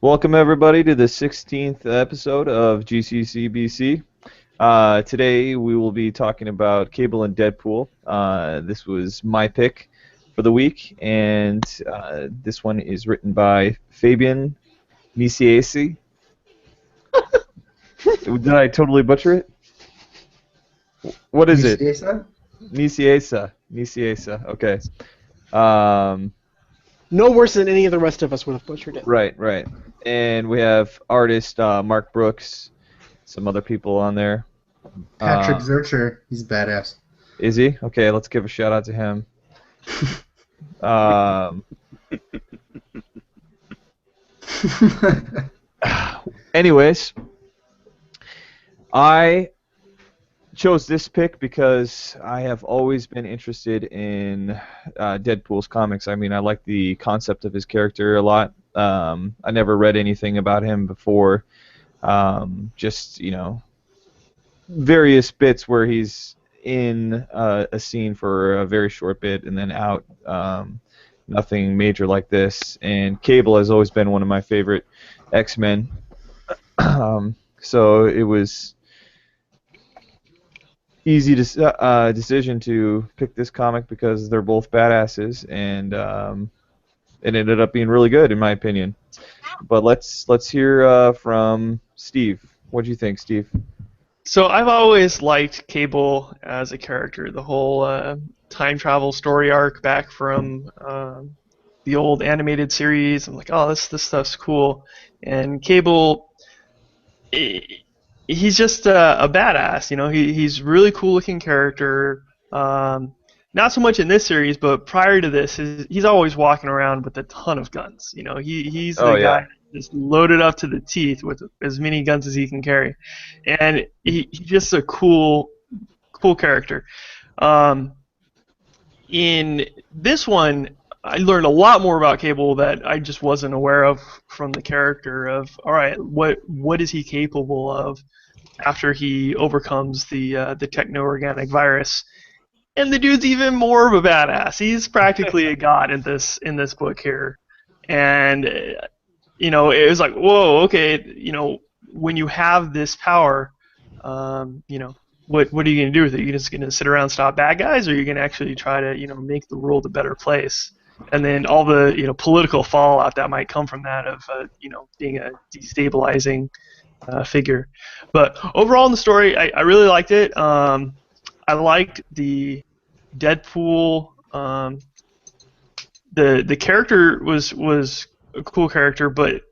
Welcome everybody to the 16th episode of GCCBC. Today we will be talking about Cable and Deadpool. This was my pick for the week, and this one is written by Fabian Niciesi. Did I totally butcher it? What is it? GCCBC? Niciesa. Niciesa. Okay. Um, No worse than any of the rest of us would have butchered it. right, right. And we have artist Mark Brooks, some other people on there. Patrick Zurcher, he's badass. Is he? Okay, let's give a shout out to him. Um, anyways, I chose this pick because I have always been interested in Deadpool's comics. I mean, I like the concept of his character a lot. I never read anything about him before. Just, various bits where he's in a scene for a very short bit and then out. Nothing major like this. And Cable has always been one of my favorite X-Men. So it was easy decision to pick this comic because they're both badasses, and it ended up being really good in my opinion. But let's hear from Steve. What do you think, Steve? So I've always liked Cable as a character. The whole time travel story arc back from the old animated series. I'm like, oh, this stuff's cool. And Cable, he's just a badass. He's a really cool looking character. Not so much in this series, but prior to this, he's always walking around with a ton of guns. He's the guy just loaded up to the teeth with as many guns as he can carry, and he's just a cool character. In this one, I learned a lot more about Cable that I just wasn't aware of from the character of, all right, what is he capable of after he overcomes the techno-organic virus. And the dude's even more of a badass. He's practically a god in this book here. And it was like, whoa, okay, when you have this power, what are you going to do with it? Are you just going to sit around and stop bad guys, or are you going to actually try to, make the world a better place? And then all the, political fallout that might come from that of, being a destabilizing figure. But overall in the story, I really liked it. I liked the Deadpool. The character was a cool character, but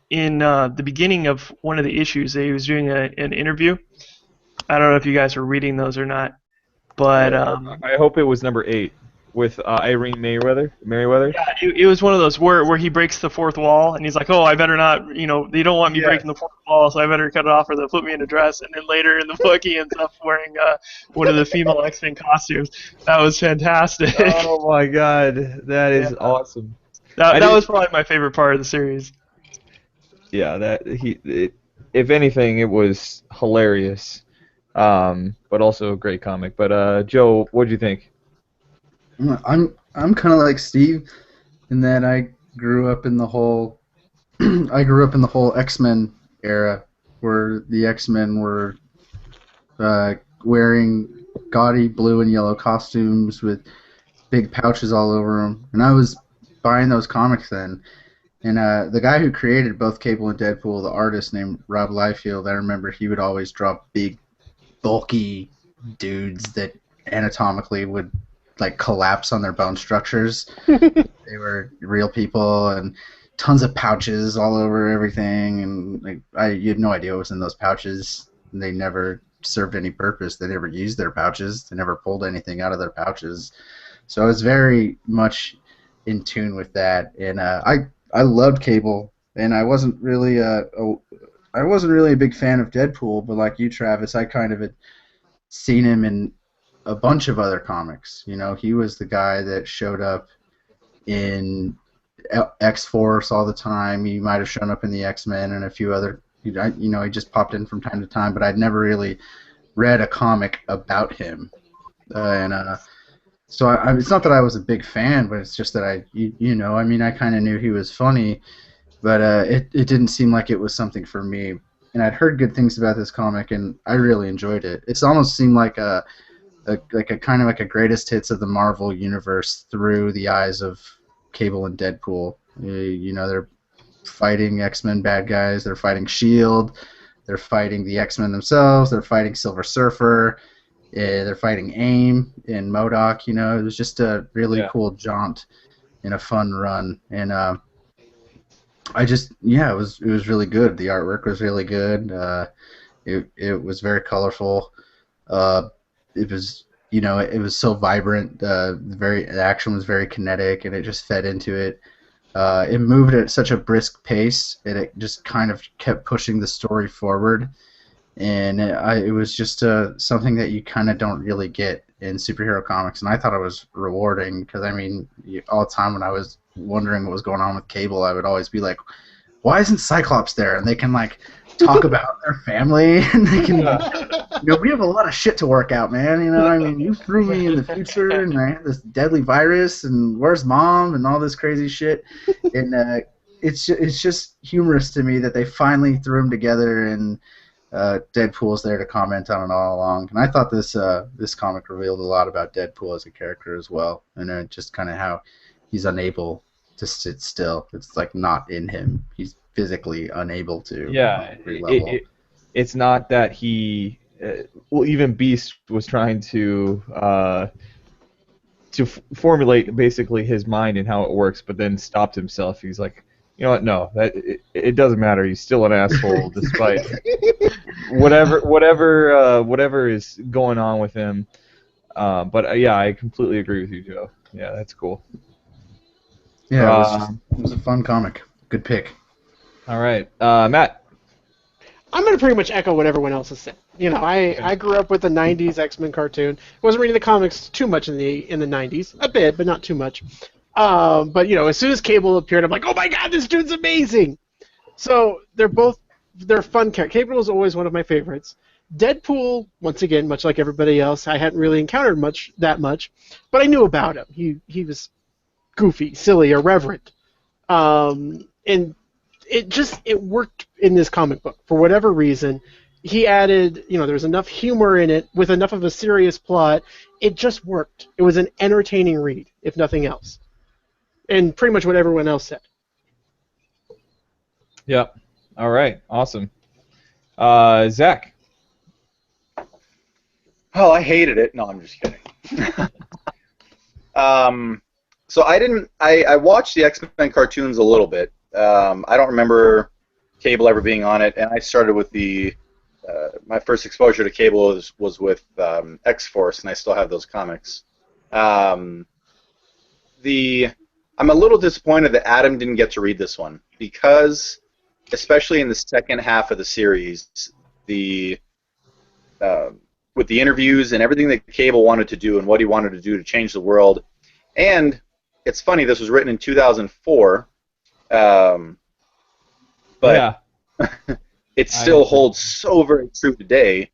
in the beginning of one of the issues, he was doing an interview. I don't know if you guys are reading those or not, but I hope it was number 8 with Irene Merriweather. Yeah, it was one of those where he breaks the fourth wall, and he's like, oh, I better not, they don't want me breaking the fourth wall, so I better cut it off, or they'll put me in a dress. And then later in the book, he ends up wearing one of the female X-Men costumes. That was fantastic. Oh my god, that is awesome. That was probably my favorite part of the series. Yeah, if anything, it was hilarious, but also a great comic. But Joe, what do you think? I'm kind of like Steve in that I grew up in the whole X-Men era where the X-Men were wearing gaudy blue and yellow costumes with big pouches all over them, and I was buying those comics then. And the guy who created both Cable and Deadpool, the artist named Rob Liefeld, I remember he would always draw big, bulky dudes that anatomically would collapse on their bone structures. They were real people, and tons of pouches all over everything, and you had no idea what was in those pouches. They never served any purpose. They never used their pouches. They never pulled anything out of their pouches. So I was very much in tune with that, and I loved Cable, and I wasn't really a big fan of Deadpool, but like you, Travis, I kind of had seen him in a bunch of other comics. He was the guy that showed up in X-Force all the time. He might have shown up in the X-Men and a few other. He just popped in from time to time, but I'd never really read a comic about him. So it's not that I was a big fan, but it's just that I kind of knew he was funny, but it didn't seem like it was something for me. And I'd heard good things about this comic, and I really enjoyed it. It's almost seemed like a kind of like a greatest hits of the Marvel universe through the eyes of Cable and Deadpool. They're fighting X-Men bad guys. They're fighting Shield. They're fighting the X-Men themselves. They're fighting Silver Surfer. They're fighting AIM and MODOK. It was just a really cool jaunt and a fun run. And it was really good. The artwork was really good. It was very colorful. It was it was so vibrant. The action was very kinetic, and it just fed into it. It moved at such a brisk pace, and it just kind of kept pushing the story forward. And it was just something that you kind of don't really get in superhero comics, and I thought it was rewarding because all the time when I was wondering what was going on with Cable, I would always be like, "Why isn't Cyclops there?" And they can talk about their family, and they can, we have a lot of shit to work out, man. You threw me in the future, and I had this deadly virus, and where's mom, and all this crazy shit, and it's just humorous to me that they finally threw them together, and Deadpool's there to comment on it all along. And I thought this comic revealed a lot about Deadpool as a character as well, and just kind of how he's unable to sit still. It's not in him. He's physically unable to. Yeah, it's not that he. Even Beast was trying to formulate basically his mind and how it works, but then stopped himself. He's like, you know what? No, it doesn't matter. He's still an asshole, despite whatever is going on with him. But I completely agree with you, Joe. Yeah, that's cool. Yeah, it was a fun comic. Good pick. All right, Matt. I'm going to pretty much echo what everyone else has said. I grew up with the '90s X-Men cartoon. Wasn't reading the comics too much in the '90s, a bit, but not too much. But as soon as Cable appeared, I'm like, oh my god, this dude's amazing. So they're fun characters. Cable was always one of my favorites. Deadpool, once again, much like everybody else, I hadn't really encountered that much, but I knew about him. He was goofy, silly, irreverent, and it worked in this comic book for whatever reason. He added, there was enough humor in it with enough of a serious plot. It just worked. It was an entertaining read, if nothing else. And pretty much what everyone else said. Yep. All right. Awesome. Zach. Oh, I hated it. No, I'm just kidding. So I watched the X-Men cartoons a little bit. I don't remember Cable ever being on it, and I started with my first exposure to Cable was with X-Force, and I still have those comics. I'm a little disappointed that Adam didn't get to read this one because, especially in the second half of the series, with the interviews and everything that Cable wanted to do and what he wanted to do to change the world, and it's funny, this was written in 2004, but yeah. it still holds so very true today.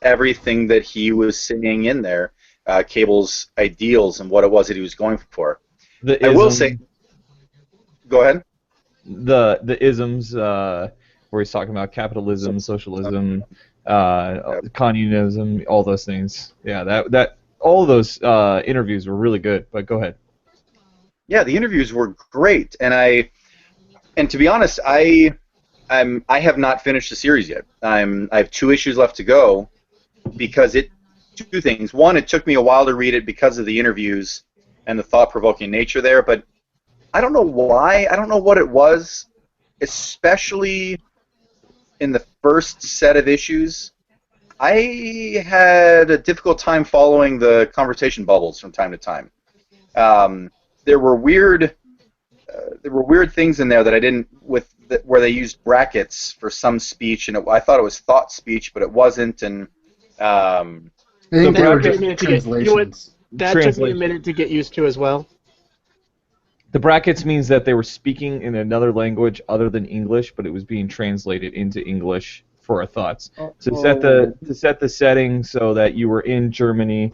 Everything that he was saying in there, Cable's ideals and what it was that he was going for. I will say, go ahead. The isms where he's talking about capitalism, socialism, communism, all those things. Yeah, that all of those interviews were really good. But go ahead. Yeah, the interviews were great, and to be honest, I have not finished the series yet. I have 2 issues left to go because two things. One, it took me a while to read it because of the interviews and the thought-provoking nature there, but I don't know why. I don't know what it was, especially in the first set of issues. I had a difficult time following the conversation bubbles from time to time. There were weird things in there that I didn't where they used brackets for some speech, and I thought it was thought speech, but it wasn't. And I think they were just translations. That took me a minute to get used to as well. The brackets means that they were speaking in another language other than English, but it was being translated into English for our thoughts. To set the setting so that you were in Germany,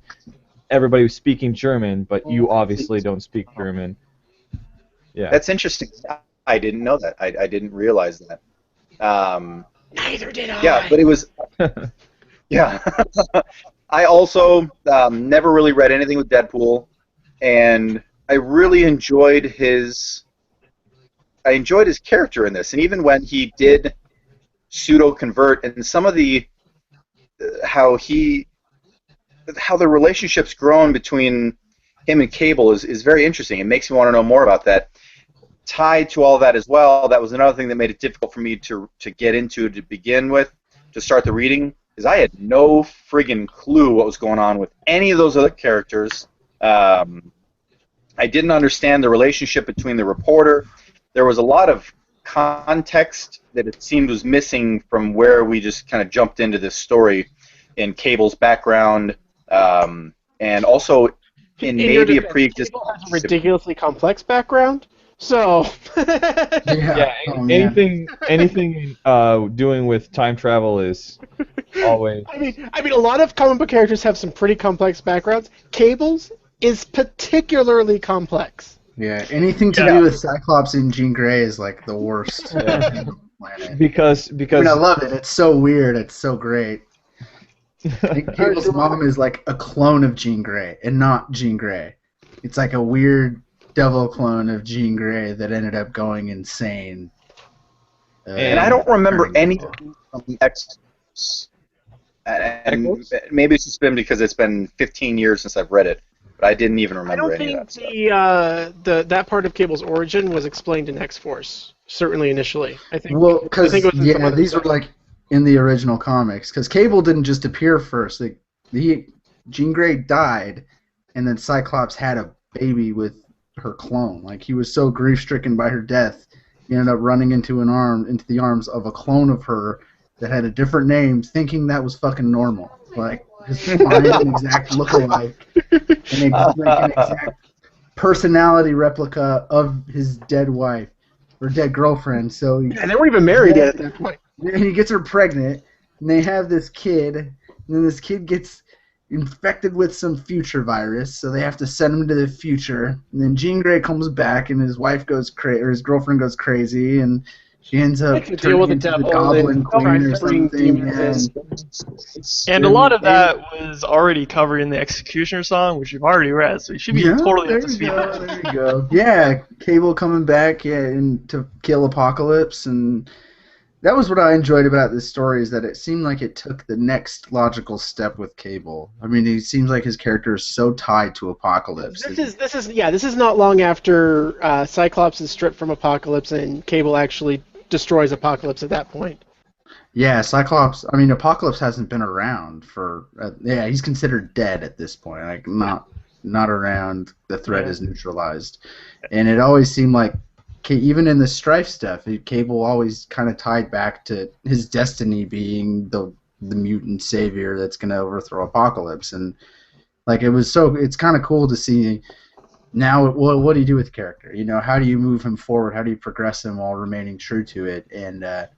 everybody was speaking German, but you obviously don't speak German. Yeah. That's interesting. I didn't know that. I didn't realize that. Neither did I. Yeah, but it was. Yeah. I also never really read anything with Deadpool, and I really enjoyed his. I enjoyed his character in this, and even when he did pseudo convert, and some of the how the relationship's grown between him and Cable is very interesting. It makes me want to know more about that. Tied to all that as well, that was another thing that made it difficult for me to get into to begin with, to start the reading, is I had no friggin' clue what was going on with any of those other characters. I didn't understand the relationship between the reporter. There was a lot of context that it seemed was missing from where we just kind of jumped into this story in Cable's background, and also in maybe a pre-existing. Cable has a ridiculously complex background, so. Yeah, anything doing with time travel is always. I mean, a lot of comic book characters have some pretty complex backgrounds. Cable's is particularly complex. Yeah, anything to do with Cyclops and Jean Grey is like the worst. Because I mean, I love it. It's so weird. It's so great. Cable's mom is like a clone of Jean Grey, and not Jean Grey. It's like a weird devil clone of Jean Grey that ended up going insane. And I don't remember anything from the X. And maybe it's just been because it's been 15 years since I've read it, but I didn't even remember any of that stuff. That part of Cable's origin was explained in X-Force, certainly initially. I think. Well, because these were like in the original comics, because Cable didn't just appear first. Jean Grey died, and then Cyclops had a baby with her clone. Like, he was so grief-stricken by her death, he ended up running into the arms of a clone of her that had a different name, thinking that was fucking normal. Like, just find an exact look-alike, an exact personality replica of his dead wife or dead girlfriend. So they weren't even married yet at that point. And he gets her pregnant, and they have this kid, and then this kid gets infected with some future virus, so they have to send him to the future. And then Jean Grey comes back, and his wife goes crazy, or his girlfriend goes crazy, and she ends up turning into the Goblin Queen or something. And a lot of that was already covered in the Executioner song, which you've already read, so you should be totally up to speed. There you go. Yeah, Cable coming back, and to kill Apocalypse, and that was what I enjoyed about this story, is that it seemed like it took the next logical step with Cable. I mean, it seems like his character is so tied to Apocalypse. This is not long after Cyclops is stripped from Apocalypse and Cable actually destroys Apocalypse at that point. Yeah, Cyclops. I mean, Apocalypse hasn't been around for. He's considered dead at this point. Like, not around. The threat is neutralized, and it always seemed like, even in the Strife stuff, Cable always kind of tied back to his destiny being the mutant savior that's going to overthrow Apocalypse, and like it's kind of cool to see now. What do you do with the character? You know, how do you move him forward? How do you progress him while remaining true to it? And it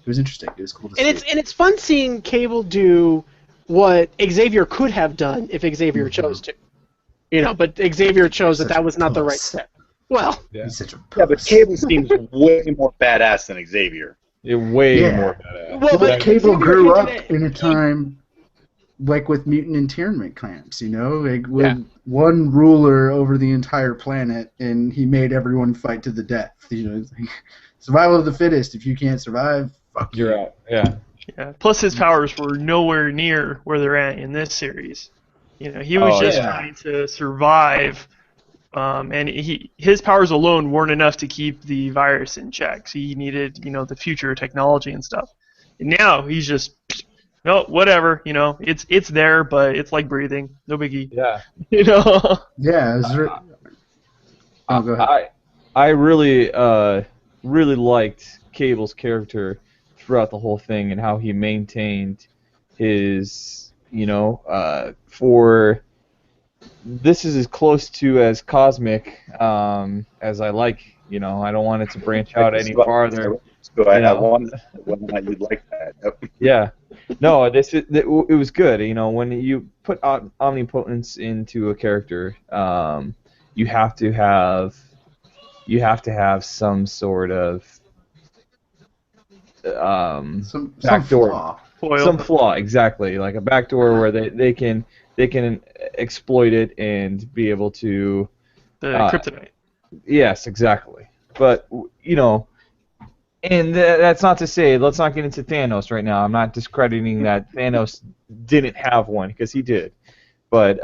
was interesting. It was cool to see. And it's fun seeing Cable do what Xavier could have done if Xavier chose to. You know, but Xavier chose that was not the right step. Well, he's such a but Cable seems way more badass than Xavier. Way more badass. Well, but Cable grew up in a time like with mutant internment camps, you know, like with one ruler over the entire planet, and he made everyone fight to the death. You know, survival of the fittest. If you can't survive, fuck you. You're out. Yeah. Plus, his powers were nowhere near where they're at in this series. You know, he was just trying to survive. And his powers alone weren't enough to keep the virus in check. So he needed, the future technology and stuff. And now he's just, no, whatever. It's there, but it's like breathing. No biggie. Yeah. Yeah. Go ahead. I really liked Cable's character throughout the whole thing, and how he maintained his, for. This is as close to as cosmic as I like. I don't want it to branch out any farther. I wonder whether or not you'd like that. Yeah. No, it was good. When you put omnipotence into a character, you have to have you have to have some sort of Some backdoor, flaw. Foil. some flaw, exactly, like a backdoor where they can exploit it and be able to. The kryptonite. Yes, exactly. But and that's not to say, let's not get into Thanos right now. I'm not discrediting that Thanos didn't have one, because he did. But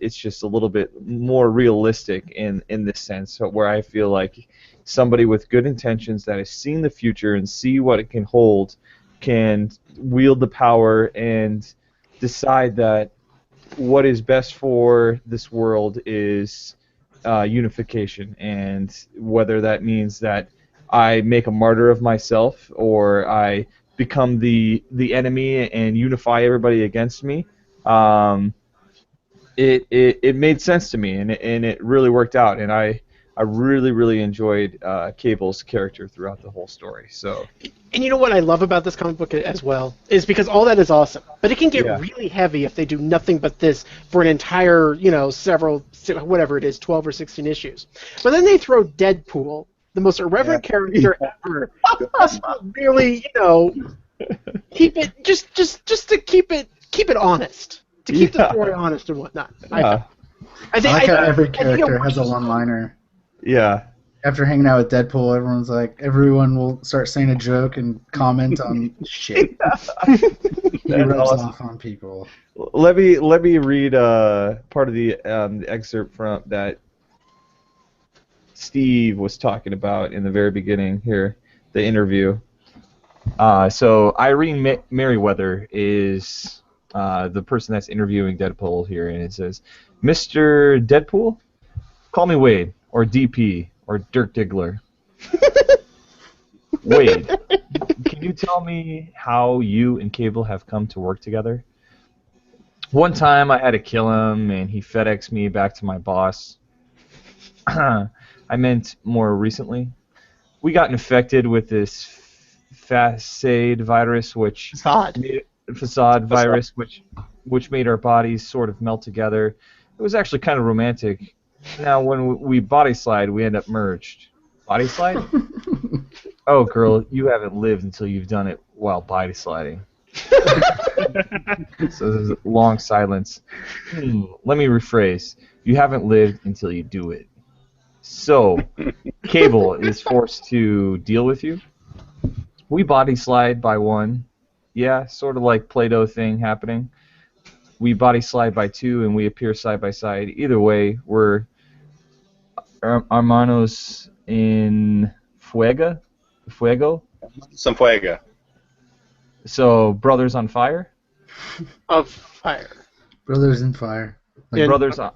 it's just a little bit more realistic in this sense, where I feel like somebody with good intentions that has seen the future and see what it can hold can wield the power and decide that what is best for this world is unification, and whether that means that I make a martyr of myself or I become the enemy and unify everybody against me. It made sense to me, and it really worked out, and I really enjoyed Cable's character throughout the whole story. So. And you know what I love about this comic book as well is because all that is awesome, but it can get Yeah. really heavy if they do nothing but this for an entire, whatever it is, 12 or 16 issues. But then they throw Deadpool, the most irreverent character ever, just to really, keep it just to keep it honest, to keep the story honest and whatnot. Yeah. I think I like how every I think character it has a works. one-liner. Yeah. After hanging out with Deadpool, everyone will start saying a joke and comment on shit. He That's rubs awesome. off on people. Let me read part of the excerpt from that Steve was talking about in the very beginning here, the interview. So Irene Merriweather is the person that's interviewing Deadpool here, and it says, "Mr. Deadpool, call me Wade, or DP, or Dirk Diggler." Wade, can you tell me how you and Cable have come to work together? One time I had to kill him, and he FedExed me back to my boss. I meant more recently. We got infected with this facade virus, which which made our bodies sort of melt together. It was actually kind of romantic. Now, when we body slide, we end up merged. Body slide? Oh, girl, you haven't lived until you've done it while body sliding. So there's a long silence. Let me rephrase. You haven't lived until you do it. So, Cable is forced to deal with you. We body slide by one. Yeah, sort of like Play-Doh thing happening. We body slide by two, and we appear side by side. Either way, we're hermanos in fuego. Some fuego. So, brothers on fire? Of fire. Brothers in fire. Yeah. Brothers on...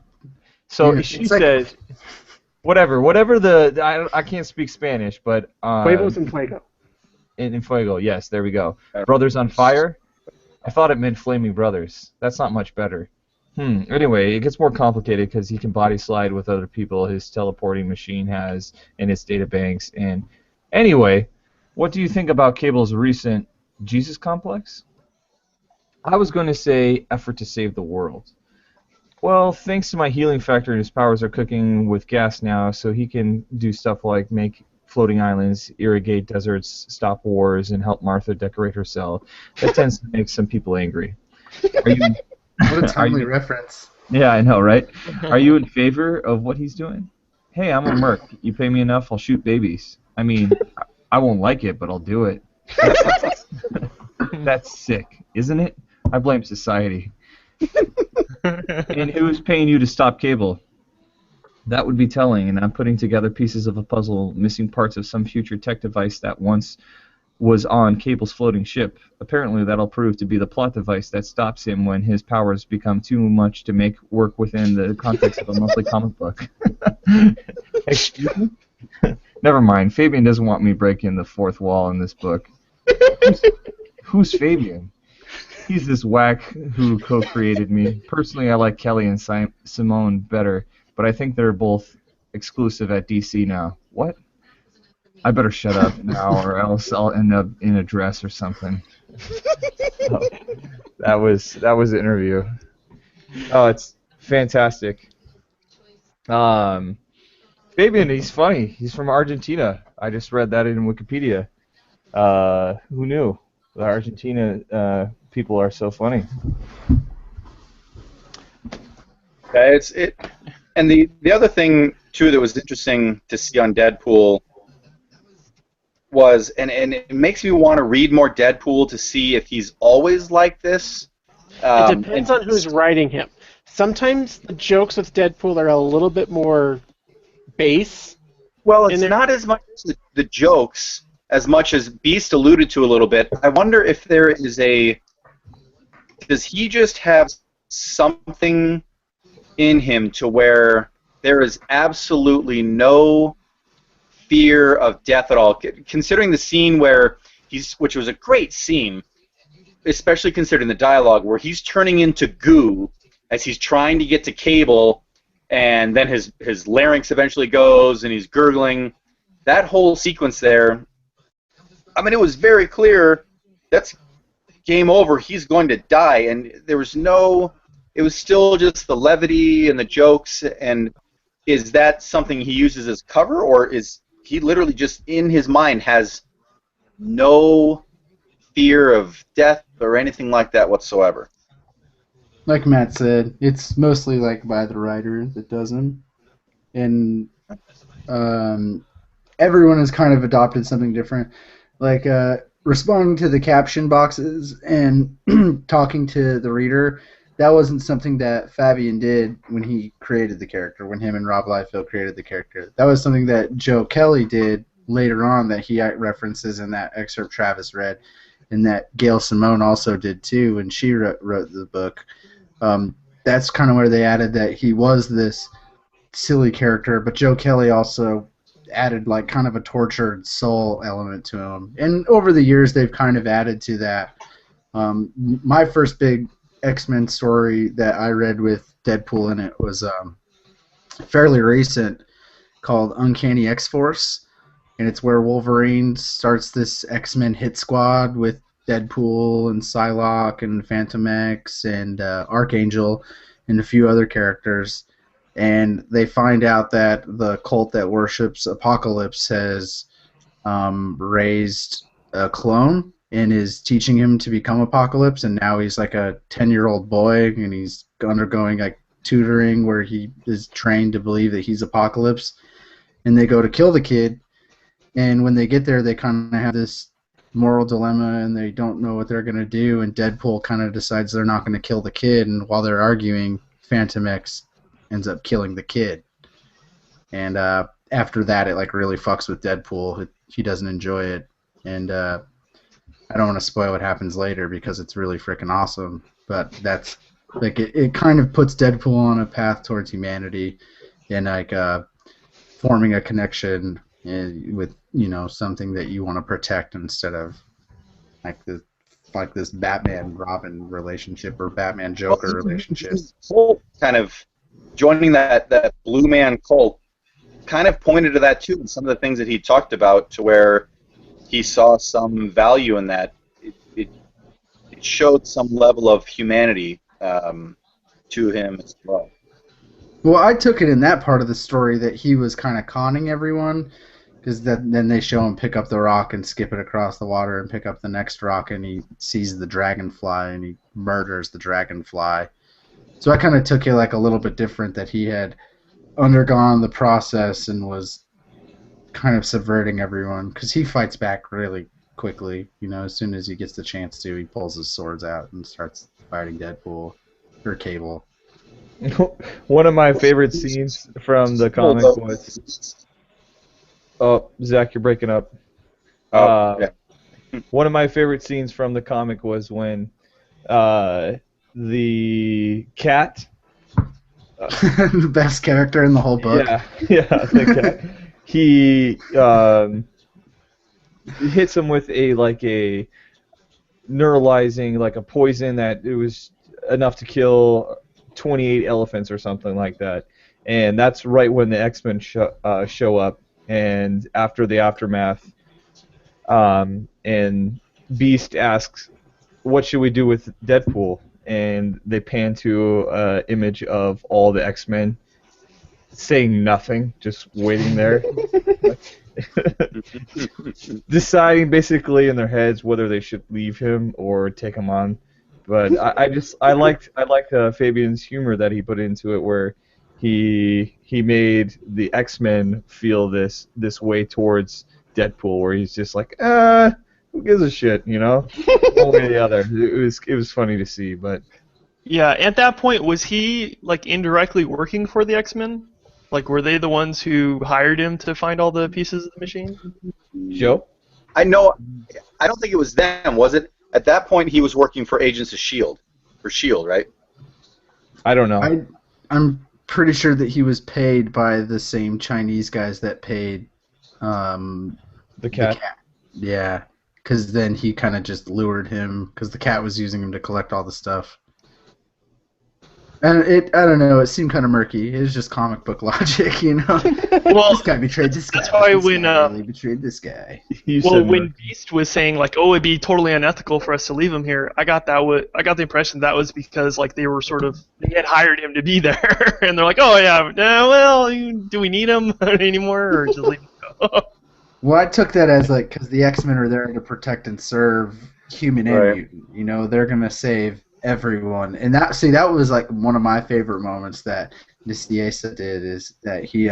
So, Yeah, she it's like- says... Whatever the... I can't speak Spanish, but... Huevos and fuego. In fuego, yes, there we go. Brothers on fire? I thought it meant flaming brothers. That's not much better. Anyway, it gets more complicated because he can body slide with other people his teleporting machine has in its data banks. And anyway, what do you think about Cable's recent Jesus complex? I was going to say effort to save the world. Well, thanks to my healing factor, his powers are cooking with gas now, so he can do stuff like make floating islands, irrigate deserts, stop wars, and help Martha decorate her cell. That tends to make some people angry. Are you... What a timely reference. Yeah, I know, right? Are you in favor of what he's doing? Hey, I'm a merc. You pay me enough, I'll shoot babies. I mean, I won't like it, but I'll do it. That's sick, isn't it? I blame society. And who's paying you to stop Cable? That would be telling, and I'm putting together pieces of a puzzle, missing parts of some future tech device that once was on Cable's floating ship. Apparently that'll prove to be the plot device that stops him when his powers become too much to make work within the context of a monthly comic book. Excuse me? Never mind, Fabian doesn't want me breaking the fourth wall in this book. Who's Fabian? He's this whack who co-created me. Personally, I like Kelly and Simone better, but I think they're both exclusive at DC now. What? I better shut up now, or else I'll end up in a dress or something. Oh, that was the interview. Oh, it's fantastic. Fabian, he's funny. He's from Argentina. I just read that in Wikipedia. Who knew? The Argentina people are so funny. Yeah, and the other thing too that was interesting to see on Deadpool was, and it makes me want to read more Deadpool to see if he's always like this. It depends on who's writing him. Sometimes the jokes with Deadpool are a little bit more base. Well, it's not as much as the jokes as much as Beast alluded to a little bit. I wonder if there is does he just have something in him to where there is absolutely no fear of death at all, considering the scene where which was a great scene, especially considering the dialogue, where he's turning into goo as he's trying to get to Cable, and then his larynx eventually goes and he's gurgling. That whole sequence there, I mean, it was very clear that's game over. He's going to die, and there was it was still just the levity and the jokes. And is that something he uses as cover, or is he literally just in his mind has no fear of death or anything like that whatsoever? Like Matt said, it's mostly like by the writer that does him, and everyone has kind of adopted something different. Like responding to the caption boxes and talking to the reader, that wasn't something that Fabian did when he created the character, when him and Rob Liefeld created the character. That was something that Joe Kelly did later on that he references in that excerpt Travis read, and that Gail Simone also did too when she wrote the book. That's kind of where they added that he was this silly character, but Joe Kelly also added like kind of a tortured soul element to him. And over the years, they've kind of added to that. My first big X-Men story that I read with Deadpool in it was fairly recent, called Uncanny X-Force, and it's where Wolverine starts this X-Men hit squad with Deadpool and Psylocke and Phantom X and Archangel and a few other characters. And they find out that the cult that worships Apocalypse has raised a clone and is teaching him to become Apocalypse, and now he's like a 10-year-old boy, and he's undergoing like tutoring where he is trained to believe that he's Apocalypse. And they go to kill the kid, and when they get there, they kind of have this moral dilemma, and they don't know what they're going to do, and Deadpool kind of decides they're not going to kill the kid, and while they're arguing, Phantom X ends up killing the kid. And after that, it like really fucks with Deadpool. He doesn't enjoy it, and I don't want to spoil what happens later because it's really freaking awesome. But that's like it kind of puts Deadpool on a path towards humanity, and like forming a connection with something that you want to protect instead of like this Batman Robin relationship or Batman Joker relationship. Kind of joining that Blue Man cult kind of pointed to that too, and some of the things that he talked about, to where he saw some value in that. It showed some level of humanity to him as well. Well, I took it in that part of the story that he was kind of conning everyone, because then they show him pick up the rock and skip it across the water and pick up the next rock, and he sees the dragonfly and he murders the dragonfly. So I kind of took it like a little bit different, that he had undergone the process and was kind of subverting everyone, because he fights back really quickly. As soon as he gets the chance to, he pulls his swords out and starts fighting Deadpool or Cable. One of my favorite scenes from the comic was... Oh, Zach, you're breaking up. Yeah. One of my favorite scenes from the comic was when the cat... the best character in the whole book. Yeah, the cat. He hits him with a neuralizing, like a poison that it was enough to kill 28 elephants or something like that. And that's right when the X-Men show up. And after the aftermath, and Beast asks, "What should we do with Deadpool?" And they pan to an image of all the X-Men, saying nothing, just waiting there, deciding basically in their heads whether they should leave him or take him on. But I liked Fabian's humor that he put into it, where he made the X-Men feel this way towards Deadpool, where he's just like, who gives a shit, you know? One way or the other. It was funny to see, but Yeah, at that point, was he like indirectly working for the X-Men? Like, were they the ones who hired him to find all the pieces of the machine? Joe? I know. I don't think it was them, was it? At that point, he was working for Agents of Shield, for Shield, right? I don't know. I'm pretty sure that he was paid by the same Chinese guys that paid The cat. Yeah, because then he kind of just lured him, because the cat was using him to collect all the stuff. And I don't know, it seemed kind of murky. It was just comic book logic, you know? Well, this guy betrayed this guy. that's why this when, guy really betrayed this guy. Well, when Beast was saying like, "Oh, it'd be totally unethical for us to leave him here," I got the impression that was because like they had hired him to be there, and they're like, "Oh yeah, well, do we need him anymore, or just leave him go?" Well, I took that as like, because the X-Men are there to protect and serve human and Right. mutant. You know, they're gonna save everyone, and that was like one of my favorite moments that Nicieza did, is that he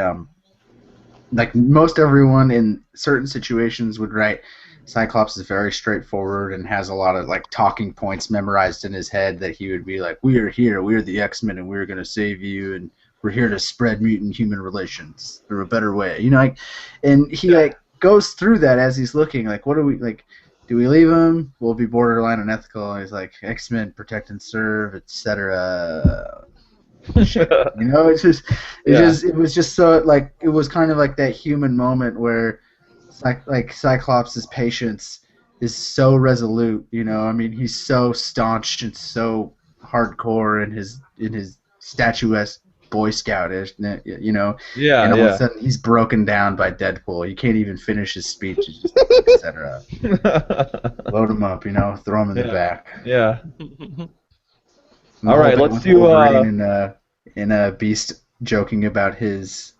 like most everyone in certain situations would write Cyclops is very straightforward and has a lot of like talking points memorized in his head, that he would be like, "We are here, we are the X-Men, and we're gonna save you, and we're here to spread mutant human relations through a better way," you know, like, and he like goes through that as he's looking like, what do we like? Do we leave him? We'll be borderline unethical. And he's like, X-Men, protect and serve, etc. You know, it was just so like, it was kind of like that human moment where like Cyclops' patience is so resolute. You know, I mean, he's so staunch and so hardcore in his statuesque Boy Scoutish, you know. Yeah, and all of yeah. a sudden he's broken down by Deadpool. You can't even finish his speech. It's just etc. Load him up, you know, throw him in the back. Yeah. And All the right, whole thing let's with do. Wolverine and Beast joking about his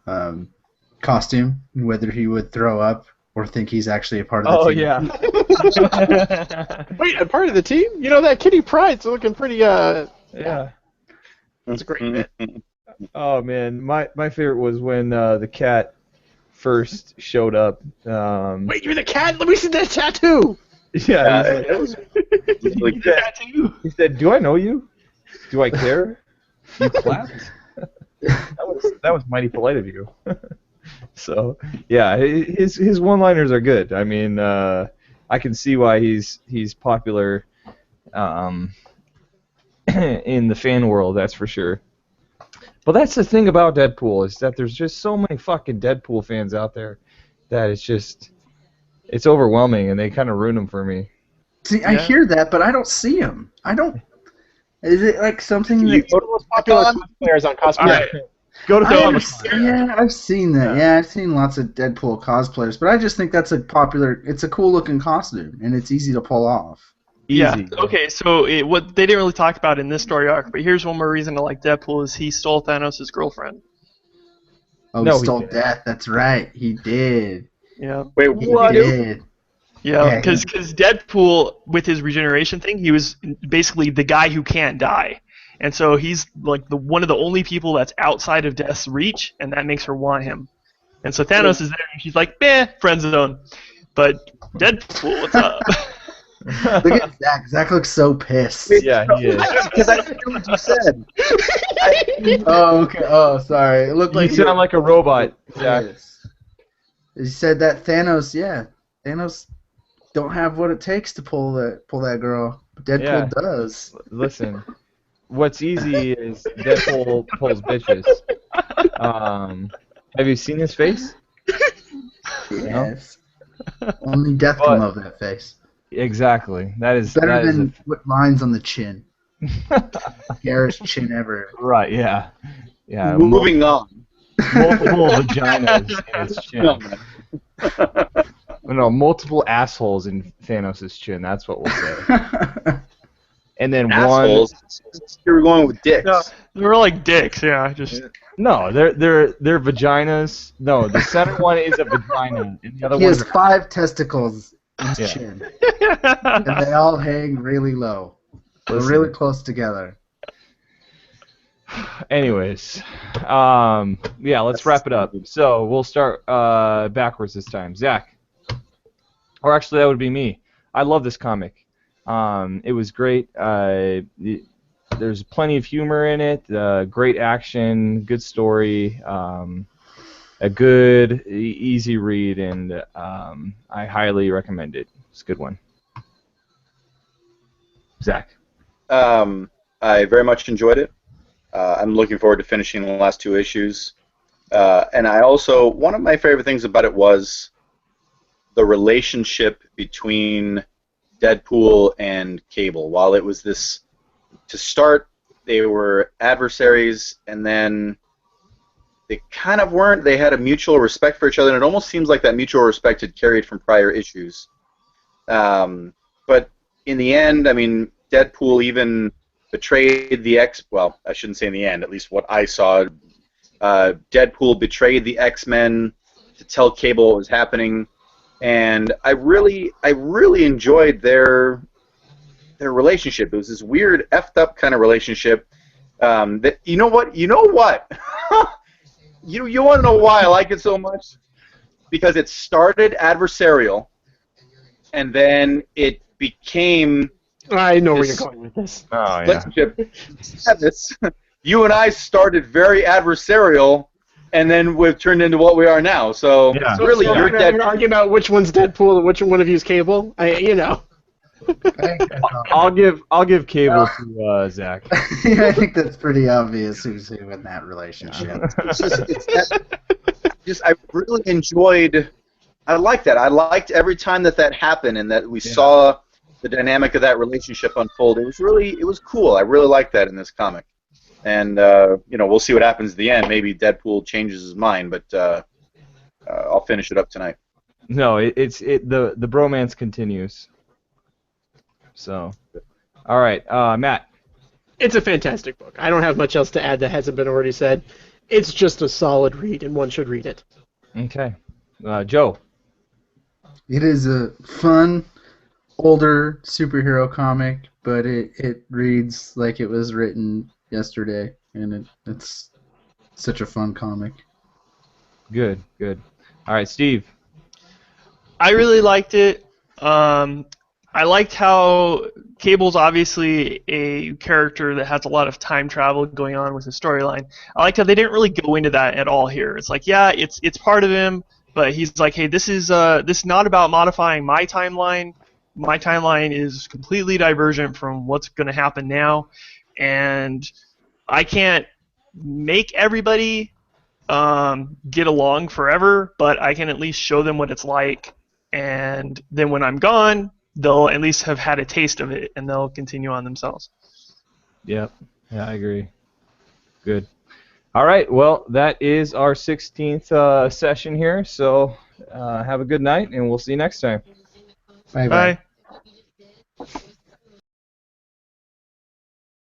costume and whether he would throw up or think he's actually a part of the Oh team. yeah. Wait, a part of the team? You know, that Kitty Pryde's looking pretty, Yeah. That's a great bit. Oh man, my favorite was when the cat first showed up. Wait, you're the cat? Let me see that tattoo! Yeah. Like, He said, "Do I know you? Do I care? You clapped." That was mighty polite of you. So yeah, his one-liners are good. I mean, I can see why he's popular in the fan world. That's for sure. But that's the thing about Deadpool, is that there's just so many fucking Deadpool fans out there that it's overwhelming, and they kind of ruin them for me. See, I hear that, but I don't see him. I don't. Is it like something You that? go to Most popular cosplayers on cosplay. All right. Go to I Comic-Con. understand. Yeah, I've seen that. Yeah, I've seen lots of Deadpool cosplayers, but I just think that's it's a cool looking costume, and it's easy to pull off. Yeah. Easy. Okay. So what they didn't really talk about in this story arc, but here's one more reason to like Deadpool is he stole Thanos' girlfriend. Oh, No, he he stole didn't. Death. That's right. He did. Yeah. wait, He what? did. Yeah. Yeah, Because Deadpool with his regeneration thing, he was basically the guy who can't die, and so he's like one of the only people that's outside of Death's reach, and that makes her want him. And so Thanos is there, and she's like, friend zone. But Deadpool, what's up? Look at Zach. Zach looks so pissed. Yeah, he is. Because I didn't hear what you said. Oh, okay. Oh, sorry. It looked You like sound like a robot, Zach. Yes. He said that Thanos. Yeah, Thanos don't have what it takes to pull that girl. But Deadpool Yeah. does. Listen, what's easy is Deadpool pulls bitches. Have you seen his face? Yes. Only Death can love that face. Exactly. That is Better than what lines on the chin. Garish chin ever. right. Yeah. Yeah. Moving on. Multiple vaginas in his chin. No, man. No, multiple assholes in Thanos' chin. That's what we'll say. And then Assholes. You were going with dicks. No, they were like dicks. Yeah. Just No, they're vaginas. No, the center one is a vagina, and the other He one has 5 testicles in his Yeah. chin, and they all hang really low. They're Listen. really close together. Anyways, yeah, let's wrap it up. So we'll start backwards this time. Zach, or actually that would be me. I love this comic. It was great. There's plenty of humor in it. Great action, good story, a good, easy read, and I highly recommend it. It's a good one. Zach. I very much enjoyed it. I'm looking forward to finishing the last 2 issues. And I also, one of my favorite things about it was the relationship between Deadpool and Cable. While it was this, to start, they were adversaries, and then they kind of weren't. They had a mutual respect for each other, and it almost seems like that mutual respect had carried from prior issues. But in the end, I mean, Deadpool even betrayed the well, I shouldn't say in the end, at least what I saw. Deadpool betrayed the X-Men to tell Cable what was happening, and I really enjoyed their relationship. It was this weird, effed up kind of relationship. That you know what? You want to know why I like it so much? Because it started adversarial, and then it became. I know where you're going with this. Oh yeah. Relationship. You and I started very adversarial, and then we've turned into what we are now. So Yeah. really, So you're we're dead. gonna argue about which one's Deadpool and which one of you's Cable. I'll give Cable to Zach. Yeah, I think that's pretty obvious who's who in that relationship. I really enjoyed. I liked that. I liked every time that happened, and that we saw the dynamic of that relationship unfold. It was cool. I really liked that in this comic. And we'll see what happens at the end. Maybe Deadpool changes his mind, but I'll finish it up tonight. No, the bromance continues. So, all right, Matt. It's a fantastic book. I don't have much else to add that hasn't been already said. It's just a solid read, and one should read it. Okay, Joe. It is a fun, older superhero comic, but it reads like it was written yesterday, and it's such a fun comic. Good. All right, Steve. I really liked it. I liked how Cable's obviously a character that has a lot of time travel going on with his storyline. I liked how they didn't really go into that at all here. It's like, yeah, it's part of him, but he's like, hey, this is not about modifying my timeline. My timeline is completely divergent from what's going to happen now, and I can't make everybody get along forever, but I can at least show them what it's like, and then when I'm gone, they'll at least have had a taste of it, and they'll continue on themselves. Yep. Yeah, I agree. Good. All right. Well, that is our 16th session here. So have a good night, and we'll see you next time. Bye. Bye.